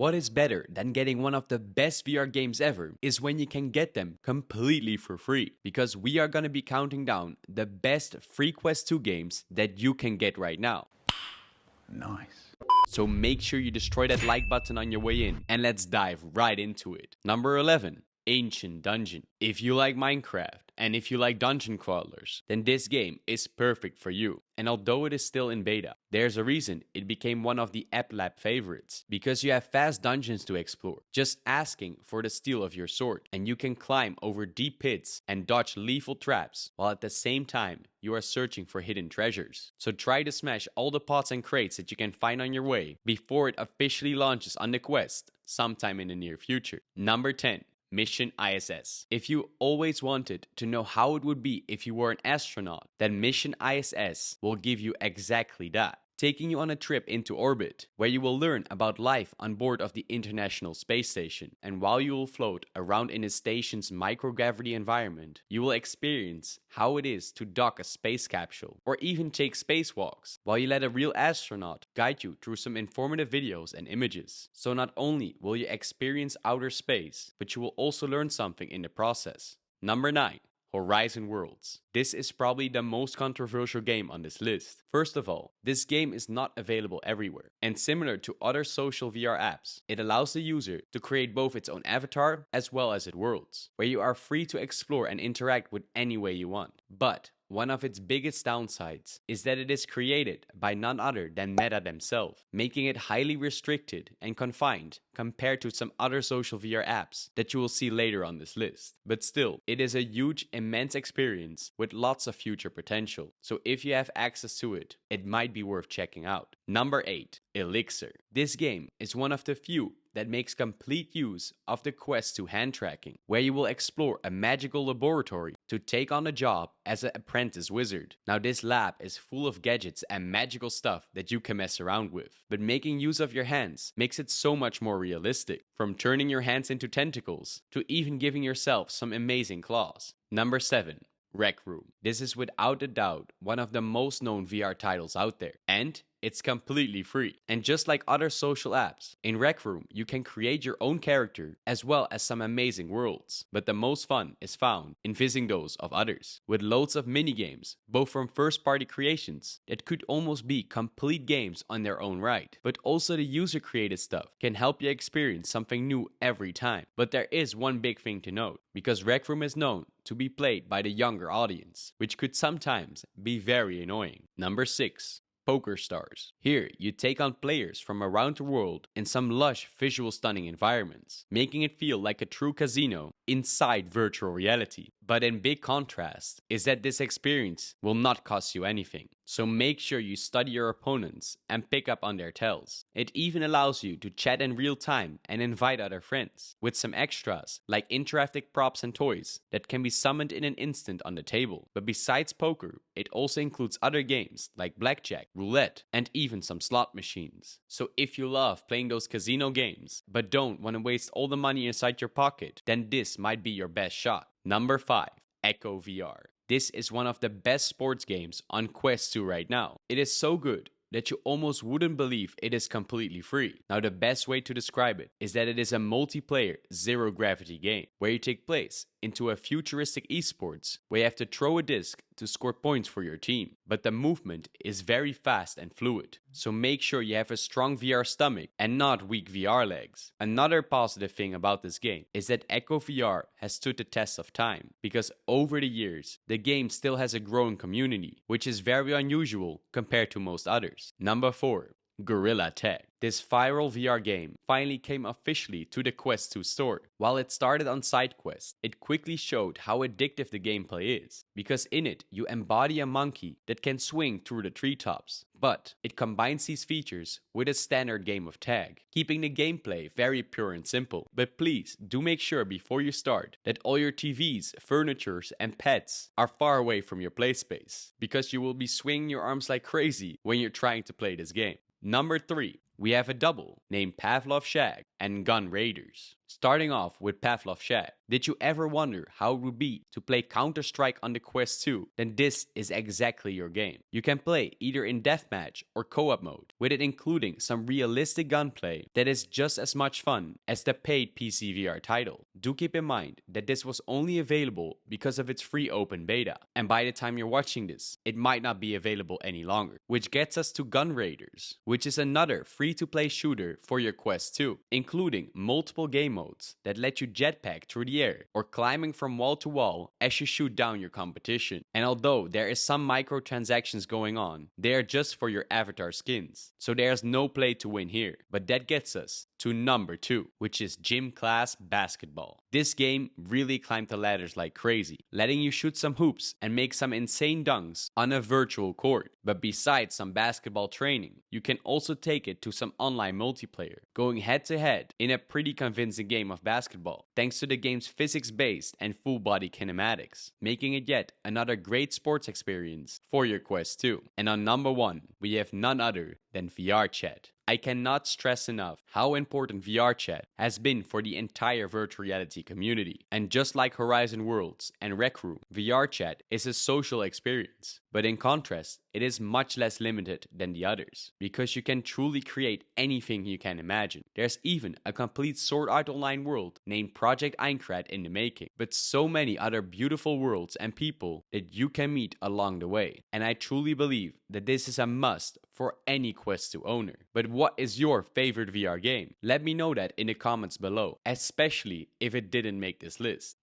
what is better than getting one of the best VR games ever is when you can get them completely for free. Because we are gonna be counting down the best free Quest 2 games that you can get right now. Nice. So make sure you destroy that like button on your way in, and let's dive right into it. Number 11. Ancient Dungeon. If you like Minecraft and if you like dungeon crawlers, then this game is perfect for you. And although it is still in beta, there's a reason it became one of the App Lab favorites. Because you have fast dungeons to explore, just asking for the steel of your sword, and you can climb over deep pits and dodge lethal traps, while at the same time you are searching for hidden treasures. So try to smash all the pots and crates that you can find on your way before it officially launches on the Quest sometime in the near future. Number 10. Mission ISS. If you always wanted to know how it would be if you were an astronaut, then Mission ISS will give you exactly that. Taking you on a trip into orbit, where you will learn about life on board of the International Space Station. And while you will float around in the station's microgravity environment, you will experience how it is to dock a space capsule, or even take spacewalks, while you let a real astronaut guide you through some informative videos and images. So not only will you experience outer space, but you will also learn something in the process. Number 9. Horizon Worlds. This is probably the most controversial game on this list. First of all, this game is not available everywhere. And similar to other social VR apps, it allows the user to create both its own avatar as well as its worlds, where you are free to explore and interact with any way you want. But one of its biggest downsides is that it is created by none other than Meta themselves, making it highly restricted and confined compared to some other social VR apps that you will see later on this list. But still, it is a huge, immense experience with lots of future potential. So if you have access to it, it might be worth checking out. Number 8. Elixir. This game is one of the few that makes complete use of the Quest 2 hand tracking, where you will explore a magical laboratory to take on a job as an apprentice wizard. Now this lab is full of gadgets and magical stuff that you can mess around with, but making use of your hands makes it so much more realistic, from turning your hands into tentacles to even giving yourself some amazing claws. Number 7. Rec Room. This is without a doubt one of the most known VR titles out there, and it's completely free. And just like other social apps, in Rec Room you can create your own character as well as some amazing worlds. But the most fun is found in visiting those of others, with loads of minigames, both from first-party creations that could almost be complete games on their own right. But also the user-created stuff can help you experience something new every time. But there is one big thing to note, because Rec Room is known to be played by the younger audience, which could sometimes be very annoying. Number 6. Poker Stars. Here, you take on players from around the world in some lush, visual stunning environments, making it feel like a true casino inside virtual reality. But in big contrast is that this experience will not cost you anything. So make sure you study your opponents and pick up on their tells. It even allows you to chat in real time and invite other friends, with some extras like interactive props and toys that can be summoned in an instant on the table. But besides poker, it also includes other games like blackjack, roulette, and even some slot machines. So if you love playing those casino games but don't want to waste all the money inside your pocket, then this might be your best shot. Number 5. Echo VR. This is one of the best sports games on Quest 2 right now. It is so good that you almost wouldn't believe it is completely free. Now the best way to describe it is that it is a multiplayer zero-gravity game, where you take place into a futuristic esports where you have to throw a disc to score points for your team. But the movement is very fast and fluid, so make sure you have a strong VR stomach and not weak VR legs. Another positive thing about this game is that Echo VR has stood the test of time, because over the years, the game still has a growing community, which is very unusual compared to most others. Number 4. Gorilla Tag. This viral VR game finally came officially to the Quest 2 store. While it started on SideQuest, it quickly showed how addictive the gameplay is, because in it you embody a monkey that can swing through the treetops. But it combines these features with a standard game of tag, keeping the gameplay very pure and simple. But please do make sure before you start that all your TVs, furnitures, and pets are far away from your play space, because you will be swinging your arms like crazy when you're trying to play this game. Number 3. We have a double named Pavlov Shag and gun raiders. Starting off with Pavlov Chat. Did you ever wonder how it would be to play Counter-Strike on the Quest 2? Then this is exactly your game. You can play either in deathmatch or co-op mode, with it including some realistic gunplay that is just as much fun as the paid PC VR title. Do keep in mind that this was only available because of its free open beta, and by the time you're watching this, it might not be available any longer. Which gets us to Gun Raiders, which is another free-to-play shooter for your Quest 2, including multiple game modes that let you jetpack through the air or climbing from wall to wall as you shoot down your competition. And although there is some microtransactions going on, they are just for your avatar skins, so there's no play to win here. But that gets us to number 2, which is Gym Class Basketball. This game really climbed the ladders like crazy, letting you shoot some hoops and make some insane dunks on a virtual court. But besides some basketball training, you can also take it to some online multiplayer, going head to head in a pretty convincing game of basketball, thanks to the game's physics-based and full-body kinematics, making it yet another great sports experience for your Quest 2. And on number 1, we have none other than VR Chat. I cannot stress enough how important VR Chat has been for the entire virtual reality community. And just like Horizon Worlds and Rec Room, VR Chat is a social experience. But in contrast, it is much less limited than the others, because you can truly create anything you can imagine. There's even a complete Sword Art Online world named Project Aincrad in the making, but so many other beautiful worlds and people that you can meet along the way. And I truly believe that this is a must for any Quest 2 owner. But what is your favorite VR game? Let me know that in the comments below, especially if it didn't make this list.